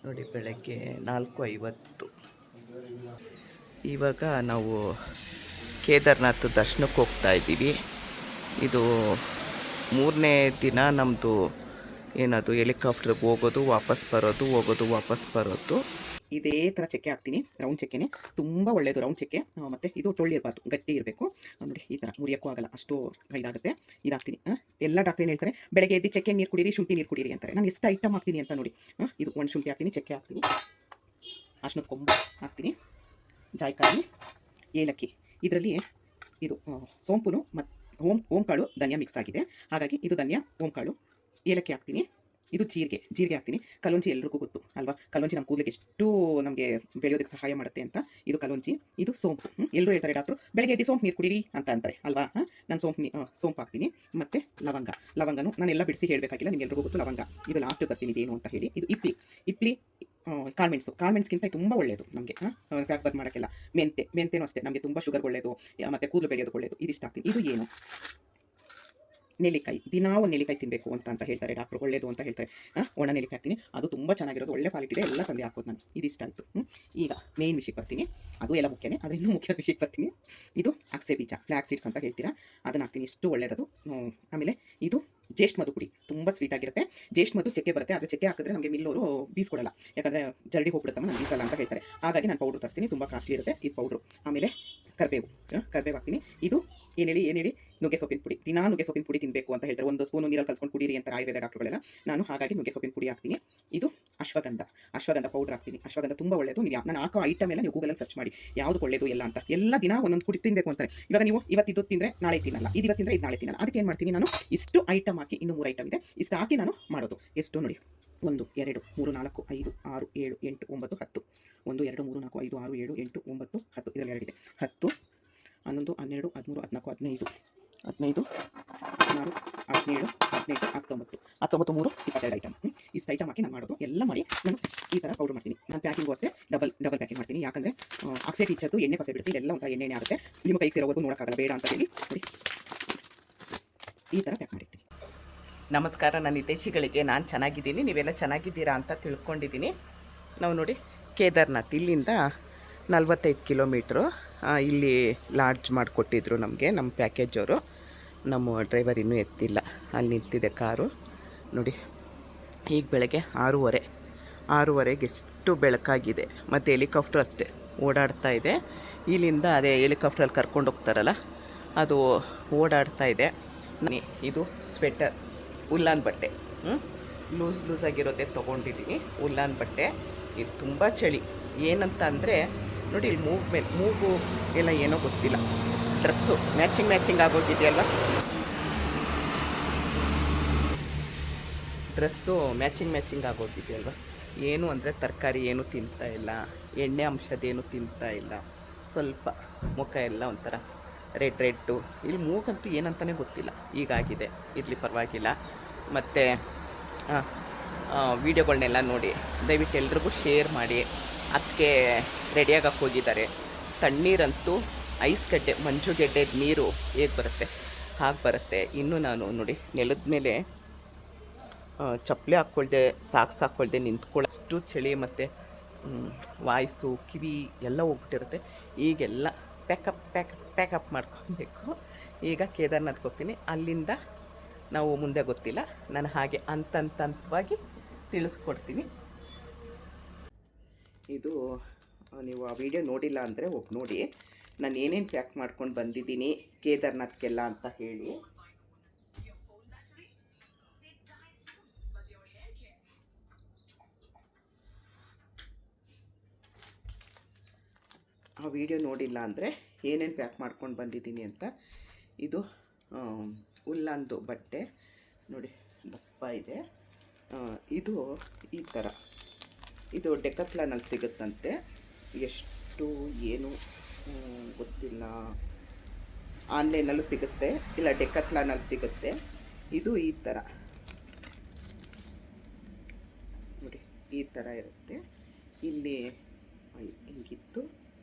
ನೋಡಿ ಬೆಳಗ್ಗೆ 4:50. ಇವಾಗ ನಾವು ಕೇದಾರ್ನಾಥ್ ದರ್ಶನಕ್ಕೆ ಹೋಗ್ತಾ ಇದ್ದೀವಿ. ಇದು 3ನೇ ದಿನ ನಮ್ಮದು. ಏನದು ಹೆಲಿಕಾಪ್ಟ್ರಿಗೆ ಹೋಗೋದು ವಾಪಸ್ ಬರೋದು, ಹೋಗೋದು ವಾಪಸ್ ಬರೋದು. ಇದೇ ಥರ ಚಕ್ಕೆ ಹಾಕ್ತೀನಿ, ರೌಂಡ್ ಚಕ್ಕೆನೇ ತುಂಬ ಒಳ್ಳೆಯದು. ರೌಂಡ್ ಚಕ್ಕೆ ಮತ್ತು ಇದು ಟೊಳ್ಳಿರಬಾರ್ದು, ಗಟ್ಟಿ ಇರಬೇಕು. ನೋಡಿ ಈ ಥರ ಮುರಿಯೋಕ್ಕೂ ಆಗಲ್ಲ, ಅಷ್ಟು ಇದಾಗುತ್ತೆ. ಇದಾಗ್ತೀನಿ. ಎಲ್ಲ ಡಾಕ್ಟ್ರ್ ಏನು ಹೇಳ್ತಾರೆ, ಬೆಳಗ್ಗೆ ಎದ್ದು ಚಕ್ಕೆ ನೀರು ಕುಡೀರಿ, ಶುಂಠಿ ನೀರು ಕುಡೀರಿ ಅಂತಾರೆ. ನಾನು ಎಷ್ಟು ಐಟಮ್ ಹಾಕ್ತೀನಿ ಅಂತ ನೋಡಿ. ಇದು ಒಂದು ಶುಂಠಿ ಹಾಕ್ತೀನಿ, ಚಕ್ಕೆ ಹಾಕ್ತೀನಿ, ಅರ್ಶಿನದ ಕೊಂಬು ಹಾಕ್ತೀನಿ, ಜಾಯಿಕಾಯಿ, ಏಲಕ್ಕಿ. ಇದರಲ್ಲಿ ಇದು ಸೋಂಪು ಮತ್ತು ಓಂಕಾಳು ಧನಿಯಾ ಮಿಕ್ಸ್ ಆಗಿದೆ. ಹಾಗಾಗಿ ಇದು ಧನಿಯಾ ಓಂಕಾಳು. ಏಲಕ್ಕಿ ಹಾಕ್ತೀನಿ. ಇದು ಜೀರಿಗೆ ಹಾಕ್ತೀನಿ. ಕಲೋಂಜಿ ಎಲ್ರಿಗೂ ಗೊತ್ತು ಅಲ್ವಾ? ಕಲೋಂಜಿ ನಮ್ಮ ಕೂದಲಿಗೆ ಎಷ್ಟು ನಮಗೆ ಬೆಳೆಯೋದಕ್ಕೆ ಸಹಾಯ ಮಾಡುತ್ತೆ ಅಂತ. ಇದು ಕಲೋಂಜಿ, ಇದು ಸೋಂಪು. ಎಲ್ಲರೂ ಹೇಳ್ತಾರೆ ಡಾಕ್ಟ್ರು ಬೆಳಗ್ಗೆ ಎದ್ದು ಸೋಂಪು ನೀರು ಕುಡೀರಿ ಅಂತ ಅಂತಾರೆ ಅಲ್ವಾ? ನಾನು ಸೋಂಪು ಹಾಕ್ತೀನಿ. ಮತ್ತು ಲವಂಗನೂ ನಾನೆಲ್ಲ ಬಿಡಿಸಿ ಹೇಳಬೇಕಾಗಿಲ್ಲ, ನಿಮ್ಗೆ ಎಲ್ರಿಗೂ ಗೊತ್ತು ಲವಂಗ. ಇದು ಲಾಸ್ಟ್ ಬರ್ತೀನಿ ಇದೇನು ಅಂತ ಹೇಳಿ. ಇದು ಇಪ್ಲಿ ಕಾಳುಮೆಣಸಿಗಿಂತ ತುಂಬ ಒಳ್ಳೆಯದು ನಮಗೆ, ಫ್ಯಾಟ್ ಬರ್ನ್ ಮಾಡೋಕ್ಕೆಲ್ಲ. ಮೆಂತೆನೂ ಅಷ್ಟೇ ನಮಗೆ ತುಂಬ ಶುಗರ್ ಒಳ್ಳೆಯದು, ಮತ್ತು ಕೂದಲು ಬೆಳೆಯೋದು ಒಳ್ಳೆಯದು. ಇದಿಷ್ಟು ಹಾಕ್ತೀನಿ. ಇದು ಏನು, ನೆಲ್ಲಿಕಾಯಿ. ದಿನಾ ಒಂದು ನೆಲ್ಲಿಕಾಯಿ ತಿನ್ನಬೇಕು ಅಂತ ಹೇಳ್ತಾರೆ ಡಾಕ್ಟ್ರು, ಒಳ್ಳೆಯದು ಅಂತ ಹೇಳ್ತಾರೆ. ಒಣ ನೆಲ್ಲಿಕಾಯಿ ಹಾಕ್ತೀನಿ, ಅದು ತುಂಬ ಚೆನ್ನಾಗಿರೋದು, ಒಳ್ಳೆ ಕ್ವಾಲಿಟಿ ಇದೆ, ಎಲ್ಲ ತಂದೆ ಹಾಕೋದು ನಾನು. ಇದಿಷ್ಟ ಆಯಿತು. ಈಗ ಮೇನ್ ವಿಷಯಕ್ಕೆ ಬರ್ತೀನಿ. ಅದು ಎಲ್ಲ ಮುಖ್ಯನೇ, ಆದರೆ ಇನ್ನೂ ಮುಖ್ಯದ ವಿಷಯಕ್ಕೆ ಬರ್ತೀನಿ. ಇದು ಅಗಸೆ ಬೀಜ, ಫ್ಲ್ಯಾಕ್ಸ್ ಸೀಡ್ಸ್ ಅಂತ ಹೇಳ್ತೀರಾ, ಅದನ್ನು ಹಾಕ್ತೀನಿ. ಎಷ್ಟು ಒಳ್ಳೆಯದು. ಆಮೇಲೆ ಇದು ಜೇಷ್ಠ ಮಧು ಪುಡಿ, ತುಂಬ ಸ್ವೀಟ್ ಆಗಿರುತ್ತೆ. ಜೇಷ್ಠ ಮಧು ಚಕ್ಕೆ ಬರುತ್ತೆ, ಆದರೆ ಚಕ್ಕೆ ಹಾಕಿದ್ರೆ ನಮಗೆ ಮಿಲ್ಲೋರು ಬೀಸ್ಕೊಡಲ್ಲ, ಯಾಕಂದರೆ ಜಲ್ದಿ ಹೋಗ್ಬಿಡುತ್ತಮ್ಮ, ನಾನು ಬೀಸಲ್ಲ ಅಂತ ಹೇಳ್ತಾರೆ. ಹಾಗಾಗಿ ನಾನು ಪೌಡ್ರ್ ತರಿಸ್ತೀನಿ, ತುಂಬ ಕಾಸ್ಟ್ಲಿ ಇರುತ್ತೆ ಈ ಪೌಡ್ರು. ಆಮೇಲೆ ಕರಿಬೇವು ಹಾಕ್ತೀನಿ. ಇದು ಏನು ಹೇಳಿ ನುಗ್ಗೆ ಸೊಪ್ಪಿನ ಪುಡಿ. ದಿನಾ ನುಗ್ಗೆ ಸೊಪ್ಪಿನ ಪುಡಿ ತಿನ್ನಬೇಕು ಅಂತ ಹೇಳ್ತಾರೆ, 1 ಸ್ಪೂನು ನೀರಲ್ಲಿ ಕಲ್ಸ್ಕೊಂಡು ಕುಡೀರಿ ಅಂತ ಆಯುರ್ವೇದ ಡಾಕ್ಟರ್ಗಳೆಲ್ಲ. ನಾನು ಹಾಗಾಗಿ ನುಗ್ಗೆ ಸೊಪ್ಪಿನ ಪುಡಿ ಹಾಕ್ತೀನಿ. ಇದು ಅಶ್ವಗಂಧ ಪೌಡರ್ ಹಾಕ್ತೀನಿ. ಅಶ್ವಗಂಧ ತುಂಬ ಒಳ್ಳೆಯದು. ನಾನು ಹಾಕೋ ಐಟಮ್ ಎಲ್ಲ ನೀವು ಗೂಗಲಲ್ಲಿ ಸರ್ಚ್ ಮಾಡಿ ಯಾವುದು ಒಳ್ಳೆಯದು ಎಲ್ಲ ಅಂತ. ಎಲ್ಲ ದಿನ ಒಂದೊಂದು ಪುಡಿ ತಿನ್ನಬೇಕು ಅಂತಾರೆ. ಇವಾಗ ನೀವು ಇವತ್ತಿದ್ದು ತಿಂದರೆ ನಾಳೆ ತಿನ್ನಲ್ಲ, ಇದು ತಿಂದರೆ ಇದು ನಾಳೆ ತಿನ್ನಲ್ಲ. ಅದಕ್ಕೆ ಏನು ಮಾಡ್ತೀನಿ ನಾನು, ಇಷ್ಟು ಐಟಮ್ ಹಾಕಿ, ಇನ್ನೂ 3 ಐಟಮ್ ಇದೆ, ಇಷ್ಟು ಹಾಕಿ ನಾನು ಮಾಡೋದು. ಎಷ್ಟು ನೋಡಿ, 1 2 3 4 5 6 7 8 9 10. 1 2 3 4 5 6 7 8 9 10. ಇದರಲ್ಲಿ 2 ಇದೆ. 10 11 12 13 14 15 16 17 18 19 19 3 22 ಐಟಮ್. ಇಷ್ಟು ಐಟಮ್ ಹಾಕಿ ನಾನು ಮಾಡೋದು. ಎಲ್ಲ ಮಾಡಿ ನಾನು ಈ ಥರ ಪೌಡರ್ ಮಾಡ್ತೀನಿ. ನಾನು ಪ್ಯಾಕಿಂಗು ಅಷ್ಟೇ ಡಬಲ್ ಪ್ಯಾಕಿಂಗ್ ಮಾಡ್ತೀನಿ, ಯಾಕಂದರೆ ಅಕ್ಸೆ ಟೀಚರ್ದು ಎಣ್ಣೆ ಪಸೆ ಬಿಡುತ್ತೆ, ಎಲ್ಲ ಒಂಥರ ಎಣ್ಣೆ ಆಗುತ್ತೆ, ನಿಮ್ಮ ಕೈಗೆ ಸೇರೋವರೆಗೂ ನೋಡೋಕ್ಕಾಗಲ್ಲ, ಬೇಡ ಅಂತ ಹೇಳಿ ನೋಡಿ ಈ ಥರ ಪ್ಯಾಕ್ ಮಾಡಿರ್ತೀನಿ. ನಮಸ್ಕಾರ, ನನ್ನ ಹಿತೈಷಿಗಳಿಗೆ. ನಾನು ಚೆನ್ನಾಗಿದ್ದೀನಿ, ನೀವೆಲ್ಲ ಚೆನ್ನಾಗಿದ್ದೀರಾ ಅಂತ ತಿಳ್ಕೊಂಡಿದ್ದೀನಿ. ನಾವು ನೋಡಿ ಕೇದಾರ್ನಾಥ್ ಇಲ್ಲಿಂದ 45 ಕಿಲೋಮೀಟ್ರು. ಇಲ್ಲಿ ಲಾಡ್ಜ್ ಮಾಡಿಕೊಟ್ಟಿದ್ರು ನಮಗೆ, ನಮ್ಮ ಪ್ಯಾಕೇಜವರು. ನಮ್ಮ ಡ್ರೈವರ್ ಇನ್ನೂ ಎತ್ತಿಲ್ಲ, ಅಲ್ಲಿ ನಿಂತಿದೆ ಕಾರು ನೋಡಿ. ಈಗ ಬೆಳಗ್ಗೆ 6:30 ಎಷ್ಟು ಬೆಳಕಾಗಿದೆ. ಮತ್ತು ಹೆಲಿಕಾಪ್ಟರ್ ಅಷ್ಟೇ ಓಡಾಡ್ತಾ ಇದೆ. ಇಲ್ಲಿಂದ ಅದೇ ಹೆಲಿಕಾಪ್ಟ್ರಲ್ಲಿ ಕರ್ಕೊಂಡು ಹೋಗ್ತಾರಲ್ಲ, ಅದು ಓಡಾಡ್ತಾ ಇದೆ. ಇದು ಸ್ವೆಟರ್, ಉಲ್ಲಾನ್ ಬಟ್ಟೆ, ಲೂಸಾಗಿರೋದೇ ತೊಗೊಂಡಿದ್ದೀನಿ. ಉಲ್ಲಾನ್ ಬಟ್ಟೆ. ಇದು ತುಂಬ ಚಳಿ. ಏನಂತ ಅಂದರೆ ನೋಡಿ, ಇಲ್ಲಿ ಮೂಗು ಎಲ್ಲ ಏನೋ ಗೊತ್ತಿಲ್ಲ. ಡ್ರೆಸ್ಸು ಮ್ಯಾಚಿಂಗ್ ಆಗೋಗಿದೆಯಲ್ವ, ಡ್ರೆಸ್ಸು ಮ್ಯಾಚಿಂಗ್ ಆಗೋಗಿದೆಯಲ್ವ. ಏನು ಅಂದರೆ ತರಕಾರಿ ಏನೂ ತಿಂತಾ ಇಲ್ಲ, ಎಣ್ಣೆ ಅಂಶದೇನು ತಿಂತಾ ಇಲ್ಲ. ಸ್ವಲ್ಪ ಮುಖ ಎಲ್ಲ ಒಂಥರ ರೆಡ್ಡು. ಇಲ್ಲಿ ಮೂಗಂತೂ ಏನಂತಲೇ ಗೊತ್ತಿಲ್ಲ, ಹೀಗಾಗಿದೆ. ಇರಲಿ ಪರವಾಗಿಲ್ಲ. ಮತ್ತು ವೀಡಿಯೋಗಳನ್ನೆಲ್ಲ ನೋಡಿ ದಯವಿಟ್ಟು ಎಲ್ರಿಗೂ ಶೇರ್ ಮಾಡಿ. ಅದಕ್ಕೆ ರೆಡಿಯಾಗಕ್ಕೆ ಹೋಗಿದ್ದಾರೆ. ತಣ್ಣೀರಂತೂ ಐಸ್ ಮಂಜುಗೆಡ್ಡೆ ನೀರು ಹೇಗೆ ಬರುತ್ತೆ ಹಾಗೆ ಬರುತ್ತೆ. ಇನ್ನು ನಾನು ನೋಡಿ ನೆಲದ ಮೇಲೆ ಚಪ್ಪಲಿ ಹಾಕ್ಕೊಳ್ದೆ, ಸಾಕ್ಸ್ ಹಾಕ್ಕೊಳ್ದೆ ನಿಂತ್ಕೊಳ್ಳೋಷ್ಟು ಚಳಿ, ಮತ್ತು ವಾಯ್ಸು ಕಿವಿ ಎಲ್ಲ ಹೋಗ್ಬಿಟ್ಟಿರುತ್ತೆ. ಈಗೆಲ್ಲ ಪ್ಯಾಕಪ್ ಮಾಡ್ಕೊಬೇಕು. ಈಗ ಕೇದಾರ್ನಾಥ್ಗೆ ಹೋಗ್ತೀನಿ, ಅಲ್ಲಿಂದ ನಾವು ಮುಂದೆ ಗೊತ್ತಿಲ್ಲ. ನಾನು ಹಾಗೆ ಹಂತವಾಗಿ ತಿಳಿಸ್ಕೊಡ್ತೀನಿ. ಇದು ನೀವು ಆ ವಿಡಿಯೋ ನೋಡಿಲ್ಲ ಅಂದರೆ ಹೋಗಿ ನೋಡಿ, ನಾನು ಏನೇನು ಪ್ಯಾಕ್ ಮಾಡ್ಕೊಂಡು ಬಂದಿದ್ದೀನಿ ಕೇದಾರ್ನಾಥ್ಗೆಲ್ಲ ಅಂತ ಹೇಳಿ. ಆ ವಿಡಿಯೋ ನೋಡಿಲ್ಲ ಅಂದರೆ ಏನೇನು ಪ್ಯಾಕ್ ಮಾಡ್ಕೊಂಡು ಬಂದಿದ್ದೀನಿ ಅಂತ. ಇದು ಉಲ್ಲಾನ್ದು ಬಟ್ಟೆ ನೋಡಿ, ದಪ್ಪ ಇದೆ. ಇದು ಈ ಥರ, ಇದು ಡೆಕತ್ಲಾನಲ್ಲಿ ಸಿಗುತ್ತಂತೆ. ಎಷ್ಟು ಏನು ಗೊತ್ತಿಲ್ಲ, ಆನ್ಲೈನಲ್ಲೂ ಸಿಗುತ್ತೆ, ಇಲ್ಲ ಡೆಕತ್ಲಾನಲ್ಲಿ ಸಿಗುತ್ತೆ. ಇದು ಈ ಥರ ನೋಡಿ, ಈ ಥರ ಇರುತ್ತೆ. ಇಲ್ಲಿ ಹಿಂಗಿತ್ತು,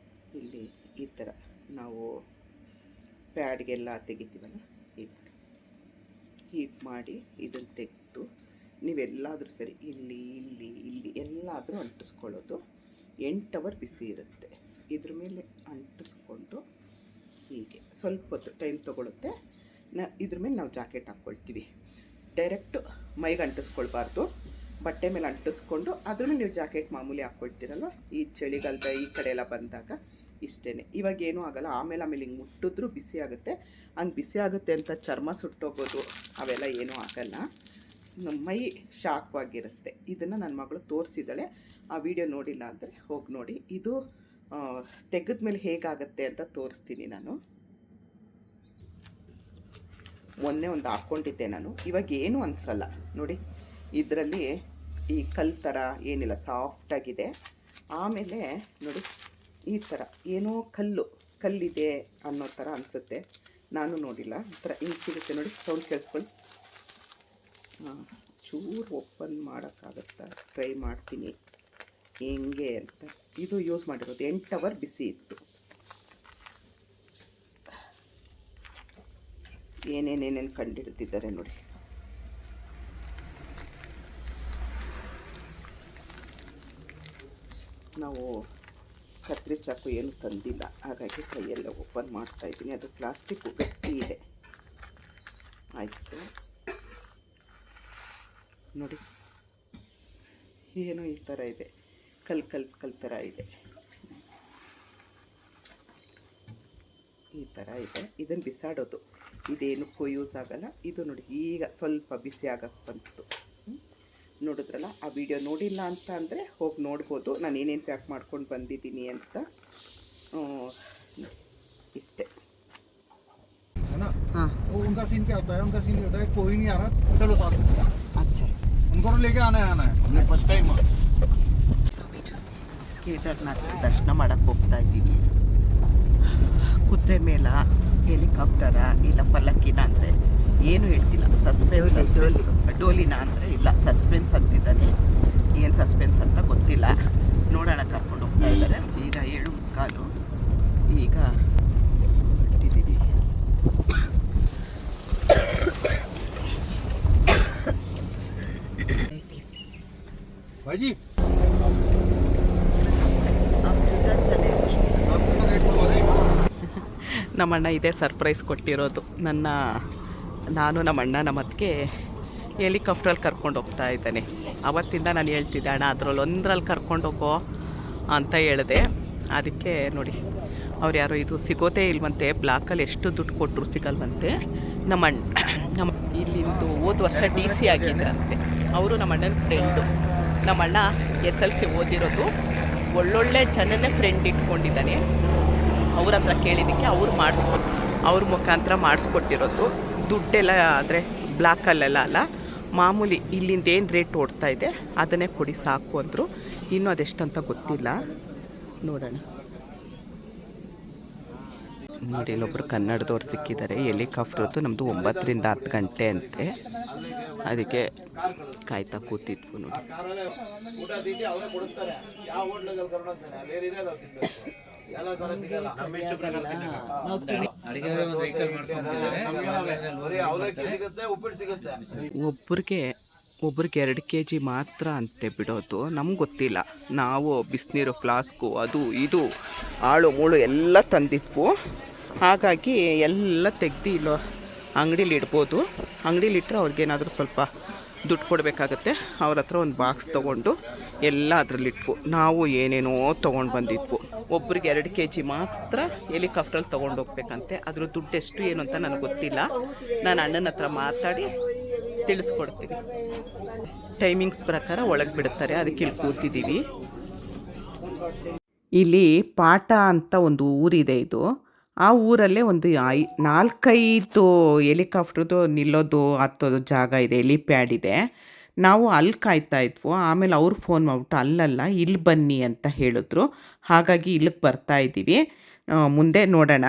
ಇಲ್ಲಿ ಈ ಥರ ನಾವು ಪ್ಯಾಡ್ಗೆಲ್ಲ ತೆಗಿತೀವಲ್ಲ, ಹೀಗೆ ಮಾಡಿ ಇದನ್ನು ತೆಗೆದು ನೀವೆಲ್ಲಾದರೂ ಸರಿ ಇಲ್ಲಿ ಎಲ್ಲ ಆದರೂ ಅಂಟಿಸ್ಕೊಳ್ಳೋದು. 8 ಅವರ್ ಬಿಸಿ ಇರುತ್ತೆ. ಇದ್ರ ಮೇಲೆ ಅಂಟಿಸ್ಕೊಂಡು ಹೀಗೆ ಸ್ವಲ್ಪ ಹೊತ್ತು ಟೈಮ್ ತೊಗೊಳುತ್ತೆ. ಇದ್ರ ಮೇಲೆ ನಾವು ಜಾಕೆಟ್ ಹಾಕ್ಕೊಳ್ತೀವಿ. ಡೈರೆಕ್ಟು ಮೈಗೆ ಅಂಟಿಸ್ಕೊಳ್ಬಾರ್ದು, ಬಟ್ಟೆ ಮೇಲೆ ಅಂಟಿಸ್ಕೊಂಡು ಅದ್ರ ಮೇಲೆ ನೀವು ಜಾಕೆಟ್ ಮಾಮೂಲಿ ಹಾಕ್ಕೊಳ್ತೀರಲ್ವ, ಈ ಚಳಿಗಾಲದ ಈ ಕಡೆ ಎಲ್ಲ ಬಂದಾಗ ಇಷ್ಟೇ. ಇವಾಗ ಏನೂ ಆಗೋಲ್ಲ. ಆಮೇಲೆ ಹಿಂಗೆ ಮುಟ್ಟಿದ್ರೂ ಬಿಸಿ ಆಗುತ್ತೆ. ಹಂಗೆ ಬಿಸಿ ಆಗುತ್ತೆ ಅಂತ ಚರ್ಮ ಸುಟ್ಟೋಗೋದು ಅವೆಲ್ಲ ಏನೂ ಆಗಲ್ಲ. ನಮ್ಮ ಮೈ ಶಾಖವಾಗಿರುತ್ತೆ. ಇದನ್ನು ನನ್ನ ಮಗಳು ತೋರಿಸಿದ್ದಾಳೆ. ಆ ವಿಡಿಯೋ ನೋಡಿಲ್ಲ ಅಂದರೆ ಹೋಗಿ ನೋಡಿ. ಇದು ತೆಗೆದ ಮೇಲೆ ಹೇಗಾಗುತ್ತೆ ಅಂತ ತೋರಿಸ್ತೀನಿ ನಾನು. ಮೊನ್ನೆ ಒಂದು ಹಾಕ್ಕೊಂಡಿದ್ದೆ ನಾನು. ಇವಾಗ ಏನೂ ಅನಿಸಲ್ಲ ನೋಡಿ. ಇದರಲ್ಲಿ ಈ ಕಲ್ಲು ಥರ ಏನಿಲ್ಲ, ಸಾಫ್ಟಾಗಿದೆ. ಆಮೇಲೆ ನೋಡಿ ಈ ಥರ ಏನೋ ಕಲ್ಲಿದೆ ಅನ್ನೋ ಥರ ಅನಿಸುತ್ತೆ. ನಾನು ನೋಡಿಲ್ಲ. ಈ ಥರ ಹಿಂಗೆ ಸಿಗುತ್ತೆ ನೋಡಿ. ಸೌಂಡ್ ಕೇಳಿಸ್ಕೊಳ್ಳಿ. ಚೂರು ಓಪನ್ ಮಾಡೋಕ್ಕಾಗತ್ತಾ ಟ್ರೈ ಮಾಡ್ತೀನಿ ಹೆಂಗೆ ಅಂತ. ಇದು ಯೂಸ್ ಮಾಡಿರೋದು 8 ಅವರ್ ಬಿಸಿ ಇತ್ತು. ಏನೇನೇನೇನು ಕಂಡಿಡ್ತಿದ್ದಾರೆ ನೋಡಿ. ನಾವು ಕತ್ರಿ ಚಾಕು ಏನು ತಂದಿಲ್ಲ, ಹಾಗಾಗಿ ಕೈಯೆಲ್ಲ ಓಪನ್ ಮಾಡ್ತಾಯಿದ್ದೀನಿ. ಅದು ಪ್ಲಾಸ್ಟಿಕ್ ಗಟ್ಟಿ ಇದೆ. ಆಯಿತು ನೋಡಿ, ಏನೋ ಈ ಥರ ಇದೆ, ಕಲ್ ಥರ ಇದೆ, ಈ ಥರ ಇದೆ. ಇದನ್ನು ಬಿಸಾಡೋದು, ಇದೇನಕ್ಕೂ ಯೂಸ್ ಆಗಲ್ಲ. ಇದು ನೋಡಿ ಈಗ ಸ್ವಲ್ಪ ಬಿಸಿ ಆಗಕ್ಕೆ ಬಂತು. ನೋಡಿದ್ರಲ್ಲ, ಆ ವಿಡಿಯೋ ನೋಡಿಲ್ಲ ಅಂತ ಅಂದರೆ ಹೋಗಿ ನೋಡ್ಬೋದು ನಾನು ಏನೇನು ಪ್ಯಾಕ್ ಮಾಡ್ಕೊಂಡು ಬಂದಿದ್ದೀನಿ ಅಂತ. ಇಷ್ಟೇ. हाँ उनका सीन क्या होता है? उनका सीन ये होता है कोई नहीं आ रहा, चलो साथ में। अच्छा, उनको तो लेके आना है हमने फर्स्ट टाइम। ಕೇದಾರ್ನಾಥ್ ದರ್ಶನ ಮಾಡೋಕ್ಕೆ ಹೋಗ್ತಾ ಇದ್ದೀವಿ. ಕುದುರೆ ಮೇಲ, ಹೆಲಿಕಾಪ್ಟರ, ಇಲ್ಲ ಪಲ್ಲಕ್ಕಿನ ಅಂದರೆ ಏನು ಹೇಳ್ತಿಲ್ಲ. ಸಸ್ಪೆನ್ಸ್. ಡೋಲಿನ ಅಂದರೆ ಇಲ್ಲ, ಸಸ್ಪೆನ್ಸ್ ಅಂತಿದ್ದಾನೆ. ಏನು ಸಸ್ಪೆನ್ಸ್ ಅಂತ ಗೊತ್ತಿಲ್ಲ. ನೋಡೋಣ, ಕರ್ಕೊಂಡು ಹೋಗ್ತಾ ಇದ್ದಾರೆ. ಈಗ 7:15. ಈಗ ಹೊರಟಿದ್ದೀವಿ. भाई ನಮ್ಮಣ್ಣ ಇದೇ ಸರ್ಪ್ರೈಸ್ ಕೊಟ್ಟಿರೋದು. ನಾನು ನಮ್ಮಣ್ಣ ನಮ್ಮ ಅತ್ತಿಗೆ ಹೆಲಿಕಾಪ್ಟ್ರಲ್ಲಿ ಕರ್ಕೊಂಡು ಹೋಗ್ತಾ ಇದ್ದಾನೆ. ಅವತ್ತಿಂದ ನಾನು ಹೇಳ್ತಿದ್ದೆ, ಅಣ್ಣ ಅದರಲ್ಲಿ ಒಂದರಲ್ಲಿ ಕರ್ಕೊಂಡು ಹೋಗೋ ಅಂತ ಹೇಳಿದೆ. ಅದಕ್ಕೆ ನೋಡಿ, ಅವ್ರು ಯಾರೋ ಇದು ಸಿಗೋದೇ ಇಲ್ವಂತೆ, ಬ್ಲಾಕಲ್ಲಿ ಎಷ್ಟು ದುಡ್ಡು ಕೊಟ್ಟರು ಸಿಗಲ್ವಂತೆ. ನಮ್ಮ ಇಲ್ಲಿಂದು ಹೋದ ವರ್ಷ DC ಆಗಿದ್ರಂತೆ. ಅವರು ನಮ್ಮ ಅಣ್ಣನ ಫ್ರೆಂಡು. ನಮ್ಮಣ್ಣ SLC ಓದಿರೋದು. ಒಳ್ಳೊಳ್ಳೆ ಜನನೇ ಫ್ರೆಂಡ್ ಇಟ್ಕೊಂಡಿದ್ದಾನೆ. ಅವ್ರ ಹತ್ರ ಕೇಳಿದ್ದಕ್ಕೆ ಅವ್ರ ಮುಖಾಂತರ ಮಾಡಿಸ್ಕೊಟ್ಟಿರೋದು. ದುಡ್ಡೆಲ್ಲ ಆದರೆ ಬ್ಲಾಕಲ್ಲೆಲ್ಲ ಅಲ್ಲ, ಮಾಮೂಲಿ ಇಲ್ಲಿಂದ ಏನು ರೇಟ್ ಓಡ್ತಾ ಇದೆ ಅದನ್ನೇ ಕೊಡಿ ಸಾಕು ಅಂದರು. ಇನ್ನೂ ಅದೆಷ್ಟಂತ ಗೊತ್ತಿಲ್ಲ, ನೋಡೋಣ. ನೋಡಿ, ಇಲ್ಲೊಬ್ಬರು ಕನ್ನಡದವ್ರು ಸಿಕ್ಕಿದ್ದಾರೆ. ಹೆಲಿಕಾಪ್ಟರ್ದು ನಮ್ಮದು 9ರಿಂದ 10 ಗಂಟೆ ಅಂತೆ. ಅದಕ್ಕೆ ಕಾಯ್ತಾ ಕೂತಿದ್ವು ನೋಡಿ. ಒಬ್ರಿಗೆ 2 kg ಮಾತ್ರ ಅಂತೆ ಬಿಡೋದು. ನಮ್ಗೆ ಗೊತ್ತಿಲ್ಲ. ನಾವು ಬಿಸಿನೀರು ಫ್ಲಾಸ್ಕು ಅದು ಇದು ಆಳು ಮೂಳು ಎಲ್ಲ ತಂದಿದ್ವು. ಹಾಗಾಗಿ ಎಲ್ಲ ತೆಗ್ದು ಇಲ್ಲೋ ಅಂಗಡೀಲಿ ಇಡ್ಬೋದು. ಅಂಗಡೀಲಿಟ್ರೆ ಅವ್ರಿಗೇನಾದರೂ ಸ್ವಲ್ಪ ದುಡ್ಡು ಕೊಡಬೇಕಾಗತ್ತೆ. ಅವ್ರ ಹತ್ರ ಒಂದು ಬಾಕ್ಸ್ ತೊಗೊಂಡು ಎಲ್ಲ ಅದರಲ್ಲಿಟ್ವು. ನಾವು ಏನೇನೋ ತೊಗೊಂಡು ಬಂದಿದ್ವು. ಒಬ್ರಿಗೆ 2 kg ಮಾತ್ರ ಹೆಲಿಕಾಪ್ಟ್ರಲ್ಲಿ ತೊಗೊಂಡು ಹೋಗ್ಬೇಕಂತೆ. ಅದ್ರ ದುಡ್ಡು ಎಷ್ಟು ಏನು ಅಂತ ನನಗೆ ಗೊತ್ತಿಲ್ಲ. ನಾನು ಅಣ್ಣನ ಹತ್ರ ಮಾತಾಡಿ ತಿಳಿಸ್ಕೊಡ್ತೀನಿ. ಟೈಮಿಂಗ್ಸ್ ಪ್ರಕಾರ ಒಳಗೆ ಬಿಡುತ್ತಾರೆ. ಅದಕ್ಕೆ ಇಲ್ಲಿ ಕೂತಿದ್ದೀವಿ. ಇಲ್ಲಿ ಪಾಟ ಅಂತ ಒಂದು ಊರಿದೆ. ಇದು ಆ ಊರಲ್ಲೇ ಒಂದು 4-5 ಹೆಲಿಕಾಪ್ಟ್ರದ್ದು ನಿಲ್ಲೋದು ಹತ್ತೋದು ಜಾಗ ಇದೆ, ಹೆಲಿಪ್ಯಾಡ್ ಇದೆ. ನಾವು ಅಲ್ಲಿ ಕಾಯ್ತಾ ಇದ್ವು. ಆಮೇಲೆ ಅವ್ರು ಫೋನ್ ಮಾಡಿಬಿಟ್ಟು ಅಲ್ಲಲ್ಲ ಇಲ್ಲಿ ಬನ್ನಿ ಅಂತ ಹೇಳಿದ್ರು. ಹಾಗಾಗಿ ಇಲ್ಲಿಗೆ ಬರ್ತಾ ಇದ್ದೀವಿ. ಮುಂದೆ ನೋಡೋಣ.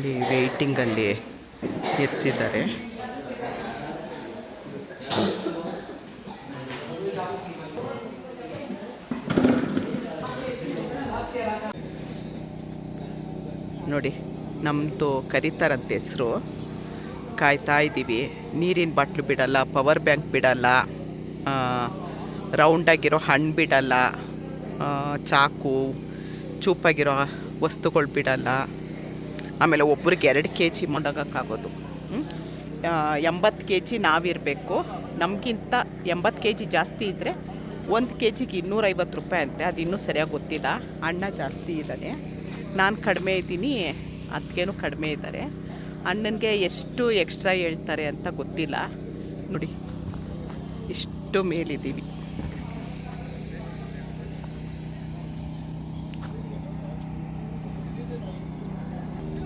ಇಲ್ಲಿ ವೆಯ್ಟಿಂಗಲ್ಲಿ ಇರಿಸಿದ್ದಾರೆ. ನೋಡಿ ನಮ್ಮದು ಕರೀತಾರಂತೆ ಹೆಸರು. ಕಾಯ್ತಾ ಇದ್ದೀವಿ. ನೀರಿನ ಬಾಟ್ಲು ಬಿಡಲ್ಲ, ಪವರ್ ಬ್ಯಾಂಕ್ ಬಿಡಲ್ಲ, ರೌಂಡಾಗಿರೋ ಹಣ್ಣು ಬಿಡಲ್ಲ, ಚಾಕು ಚೂಪಾಗಿರೋ ವಸ್ತುಗಳು ಬಿಡಲ್ಲ. ಆಮೇಲೆ ಒಬ್ರಿಗೆ 2 kg ಮಾಡೋಕ್ಕಾಗೋದು. 80 kg ನಾವಿರಬೇಕು. ನಮಗಿಂತ 80 kg ಜಾಸ್ತಿ ಇದ್ದರೆ 1 kgಗೆ 250 ರೂಪಾಯಿ ಅಂತೆ. ಅದು ಇನ್ನೂ ಸರಿಯಾಗಿ ಗೊತ್ತಿಲ್ಲ. ಅಣ್ಣ ಜಾಸ್ತಿ ಇದ್ದಾನೆ, ನಾನು ಕಡಿಮೆ ಇದ್ದೀನಿ, ಅದಕ್ಕೇನು ಕಡಿಮೆ ಇದ್ದಾರೆ. ಅಣ್ಣನಿಗೆ ಎಷ್ಟು ಎಕ್ಸ್ಟ್ರಾ ಹೇಳ್ತಾರೆ ಅಂತ ಗೊತ್ತಿಲ್ಲ. ನೋಡಿ ಇಷ್ಟು ಮೇಲಿದ್ದೀವಿ.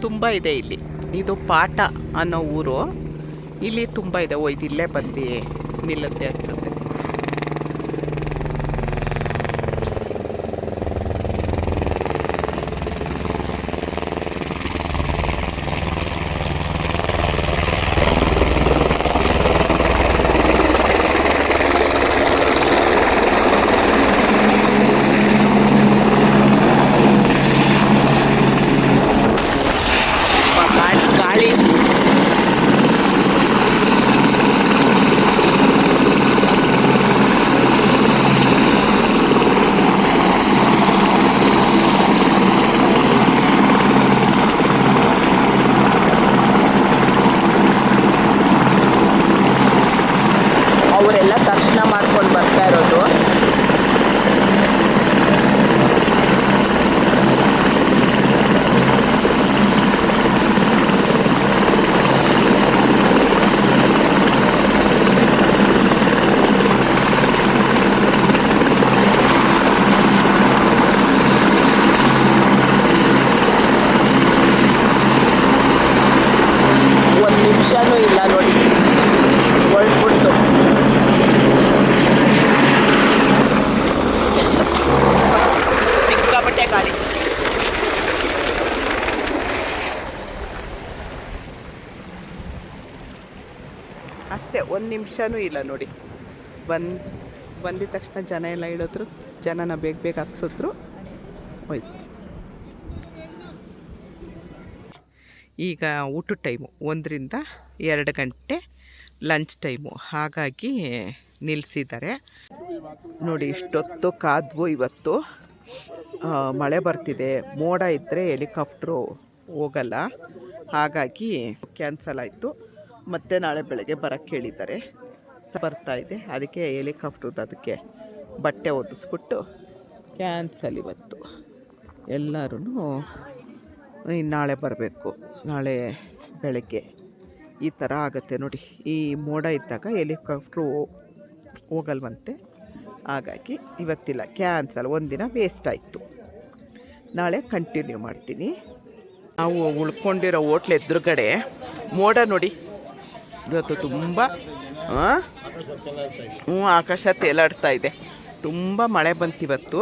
ತುಂಬ ಇದೆ ಇಲ್ಲಿ. ಇದು ಪಾಟ ಅನ್ನೋ ಊರು. ಇಲ್ಲಿ ತುಂಬ ಇದೆ. ಇದಿಲ್ಲೇ ಬಂದು ನಿಲ್ಲುತ್ತೆ ಅನಿಸುತ್ತೆ. ಗಾಳಿ ಅವರೆಲ್ಲ ದರ್ಶನ ಮಾಡ್ಕೊಂಡು ಬರ್ತಾ ಇರೋದು. ನಿಮಿಷನೂ ಇಲ್ಲ ನೋಡಿ, ಹೊರಟ್ಬಿಟ್ಟು. ಸಿಕ್ಕಾಪಟ್ಟೆ ಗಾಳಿ. ಅಷ್ಟೇ, 1 ನಿಮಿಷನೂ ಇಲ್ಲ ನೋಡಿ. ಬಂದಿದ ತಕ್ಷಣ ಜನ ಎಲ್ಲ ಇಳಿದ್ರು, ಜನನ ಬೇಗ ಹತ್ಸಿದ್ರು, ಹೋಯ್ತು. ಈಗ ಊಟದ ಟೈಮು 1 ರಿಂದ 2 ಗಂಟೆ ಲಂಚ್ ಟೈಮು, ಹಾಗಾಗಿ ನಿಲ್ಲಿಸಿದ್ದಾರೆ ನೋಡಿ. ಇಷ್ಟೊತ್ತು ಕಾದ್ವು. ಇವತ್ತು ಮಳೆ ಬರ್ತಿದೆ, ಮೋಡ ಇದ್ದರೆ ಹೆಲಿಕಾಪ್ಟ್ರು ಹೋಗಲ್ಲ, ಹಾಗಾಗಿ ಕ್ಯಾನ್ಸಲ್ ಆಯಿತು. ಮತ್ತೆ ನಾಳೆ ಬೆಳಗ್ಗೆ ಬರೋಕ್ಕೆ ಹೇಳಿದ್ದಾರೆ. ಬರ್ತಾಯಿದೆ, ಅದಕ್ಕೆ ಹೆಲಿಕಾಪ್ಟ್ರದ್ದು ಅದಕ್ಕೆ ಬಟ್ಟೆ ಒದಿಸ್ಬಿಟ್ಟು ಕ್ಯಾನ್ಸಲ್ ಇವತ್ತು. ಎಲ್ಲರೂ ನಾಳೆ ಬರಬೇಕು, ನಾಳೆ ಬೆಳಗ್ಗೆ. ಈ ಥರ ಆಗುತ್ತೆ ನೋಡಿ. ಈ ಮೋಡ ಇದ್ದಾಗ ಹೆಲಿಕಾಪ್ಟ್ರು ಹೋಗಲ್ವಂತೆ, ಹಾಗಾಗಿ ಇವತ್ತಿಲ್ಲ, ಕ್ಯಾನ್ಸಲ್. 1 ದಿನ ವೇಸ್ಟ್ ಆಯಿತು. ನಾಳೆ ಕಂಟಿನ್ಯೂ ಮಾಡ್ತೀನಿ. ನಾವು ಉಳ್ಕೊಂಡಿರೋ ಹೋಟ್ಲ್ ಎದುರುಗಡೆ ಮೋಡ ನೋಡಿ. ಇವತ್ತು ತುಂಬ ಆಕಾಶ ತೇಲಾಡ್ತಾ ಇದೆ. ತುಂಬ ಮಳೆ ಬಂತಿವತ್ತು.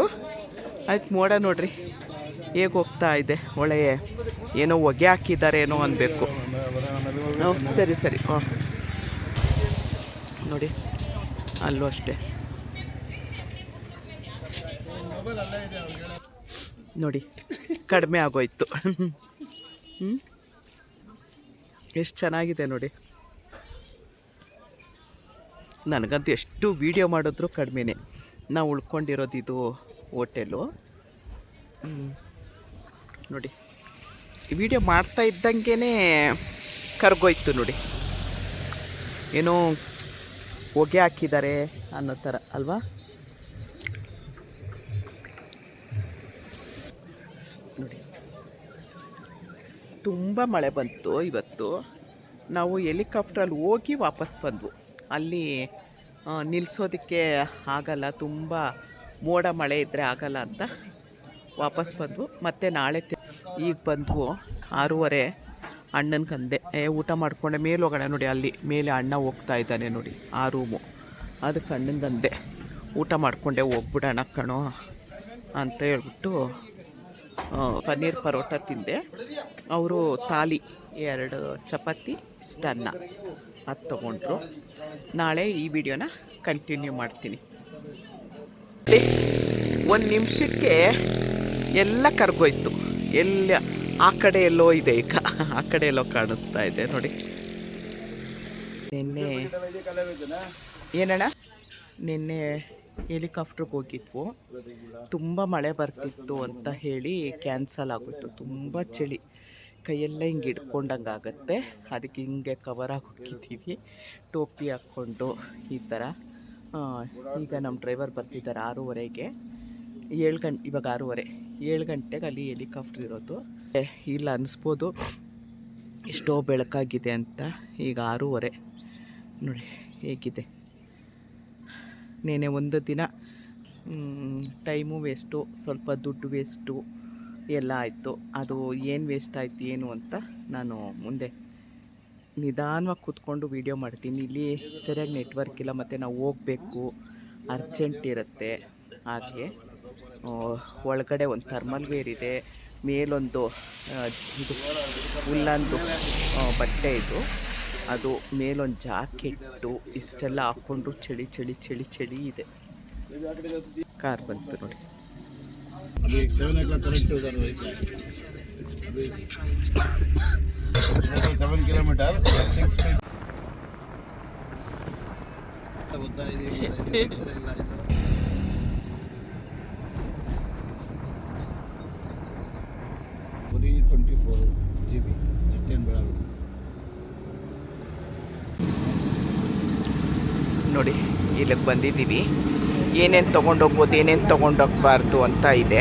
ಆಯ್ತು, ಮೋಡ ನೋಡ್ರಿ ಹೇಗೆ ಹೋಗ್ತಾ ಇದೆ. ಒಳ್ಳೆ ಏನೋ ಹೊಗೆ ಹಾಕಿದ್ದಾರೆ ಏನೋ ಅನ್ಬೇಕು. ಸರಿ ಸರಿ. ನೋಡಿ ಅಲ್ಲೂ ಅಷ್ಟೇ ನೋಡಿ, ಕಡಿಮೆ ಆಗೋಯ್ತು. ಎಷ್ಟು ಚೆನ್ನಾಗಿದೆ ನೋಡಿ. ನನಗಂತೂ ಎಷ್ಟು ವೀಡಿಯೋ ಮಾಡಿದ್ರು ಕಡಿಮೆನೇ. ನಾವು ಉಳ್ಕೊಂಡಿರೋದು ಇದು ಹೋಟೆಲು ನೋಡಿ. ವಿಡಿಯೋ ಮಾಡ್ತಾ ಇದ್ದಂಗೆ ಕರ್ಗೋಯ್ತು ನೋಡಿ. ಏನೋ ಹೊಗೆ ಹಾಕಿದ್ದಾರೆ ಅನ್ನೋ ಥರ ಅಲ್ವಾ. ನೋಡಿ ತುಂಬ ಮಳೆ ಬಂತು ಇವತ್ತು. ನಾವು ಹೆಲಿಕಾಪ್ಟ್ರಲ್ಲಿ ಹೋಗಿ ವಾಪಸ್ ಬಂದ್ವು. ಅಲ್ಲಿ ನಿಲ್ಲಿಸೋದಕ್ಕೆ ಆಗಲ್ಲ, ತುಂಬ ಮೋಡ ಮಳೆ ಇದ್ದರೆ ಆಗಲ್ಲ ಅಂತ ವಾಪಸ್ ಬಂದ್ವು. ಮತ್ತು ನಾಳೆ ಈಗ ಬಂದ್ವು 6:30. ಅಣ್ಣನಿಗಂದೆ ಊಟ ಮಾಡಿಕೊಂಡೆ ಮೇಲೆ ಹೋಗೋಣ ನೋಡಿ. ಅಲ್ಲಿ ಮೇಲೆ ಅಣ್ಣ ಹೋಗ್ತಾ ಇದ್ದಾನೆ ನೋಡಿ, ಆ ರೂಮು. ಅದಕ್ಕೆ ಅಣ್ಣನಿಗಂದೆ ಊಟ ಮಾಡಿಕೊಂಡೆ ಹೋಗ್ಬಿಡೋಣ ಕಣೋ ಅಂತ ಹೇಳ್ಬಿಟ್ಟು ಪನ್ನೀರ್ ಪರೋಟ ತಿಂದೆ. ಅವರು ತಾಲಿ 2 ಚಪಾತಿ ಇಷ್ಟನ್ನ ಅದು ತೊಗೊಂಡ್ರು. ನಾಳೆ ಈ ವಿಡಿಯೋನ ಕಂಟಿನ್ಯೂ ಮಾಡ್ತೀನಿ. 1 ನಿಮಿಷಕ್ಕೆ ಎಲ್ಲ ಕರ್ಗೋಯ್ತು. ಎಲ್ಲ ಆ ಕಡೆ ಎಲ್ಲೋ ಇದೆ, ಈಗ ಆ ಕಡೆ ಎಲ್ಲೋ ಕಾಣಿಸ್ತಾ ಇದೆ ನೋಡಿ. ನಿನ್ನೆ ಏನಣ್ಣ, ನಿನ್ನೆ ಹೆಲಿಕಾಪ್ಟ್ರಿಗೆ ಹೋಗಿದ್ವು, ತುಂಬ ಮಳೆ ಬರ್ತಿತ್ತು ಅಂತ ಹೇಳಿ ಕ್ಯಾನ್ಸಲ್ ಆಗೋಯ್ತು. ತುಂಬ ಚಳಿ, ಕೈಯೆಲ್ಲ ಹಿಂಗೆ ಹಿಡ್ಕೊಂಡಂಗೆ ಆಗುತ್ತೆ. ಅದಕ್ಕೆ ಹಿಂಗೆ ಕವರಾಗಿ ಹೋಗಿದ್ದೀವಿ, ಟೋಪಿ ಹಾಕ್ಕೊಂಡು ಈ ಥರ. ಈಗ ನಮ್ಮ ಡ್ರೈವರ್ ಬರ್ತಿದ್ದಾರೆ 6:30ಗೆ. 7 ಗಂಟೆ, ಇವಾಗ 6:30, 7 ಗಂಟೆಗೆ ಅಲ್ಲಿ ಹೆಲಿಕಾಪ್ಟ್ರ್ ಇರೋದು. ಇಲ್ಲ ಅನ್ನಿಸ್ಬೋದು ಎಷ್ಟೋ ಬೆಳಕಾಗಿದೆ ಅಂತ. ಈಗ 6:30 ನೋಡಿ ಹೇಗಿದೆ. ನೇನೆ ಒಂದು ದಿನ ಟೈಮು ವೇಸ್ಟು, ಸ್ವಲ್ಪ ದುಡ್ಡು ವೇಸ್ಟು ಎಲ್ಲ ಆಯಿತು. ಅದು ಏನು ವೇಸ್ಟ್ ಆಯಿತು ಏನು ಅಂತ ನಾನು ಮುಂದೆ ನಿಧಾನವಾಗಿ ಕೂತ್ಕೊಂಡು ವೀಡಿಯೋ ಮಾಡ್ತೀನಿ. ಇಲ್ಲಿ ಸರಿಯಾಗಿ ನೆಟ್ವರ್ಕ್ ಇಲ್ಲ, ಮತ್ತು ನಾವು ಹೋಗಬೇಕು, ಅರ್ಜೆಂಟ್ ಇರುತ್ತೆ. ಹಾಗೆ ಒಳಗಡೆ ಒಂದು ಥರ್ಮಲ್ ವೇರ್ ಇದೆ, ಮೇಲೊಂದು ಇದು ಉಲ್ಲಂದು ಬಟ್ಟೆ ಇದು, ಅದು ಮೇಲೊಂದು ಜಾಕೆಟ್ಟು, ಇಷ್ಟೆಲ್ಲ ಹಾಕ್ಕೊಂಡು ಚಳಿ ಚಳಿ ಚಳಿ ಚಳಿ ಇದೆ. ಕಾರ್ ಬಂತು ನೋಡಿ. अभी 7 o'clock करेक्ट उधर 7 किलोमीटर होता है पूरी 24 GB नेट बड़ा ನೋಡಿ ಇಲ್ಲಿಗೆ ಬಂದಿದ್ದೀವಿ. ಏನೇನು ತೊಗೊಂಡೋಗ್ಬೋದು, ಏನೇನು ತೊಗೊಂಡೋಗ್ಬಾರ್ದು ಅಂತ ಇದೆ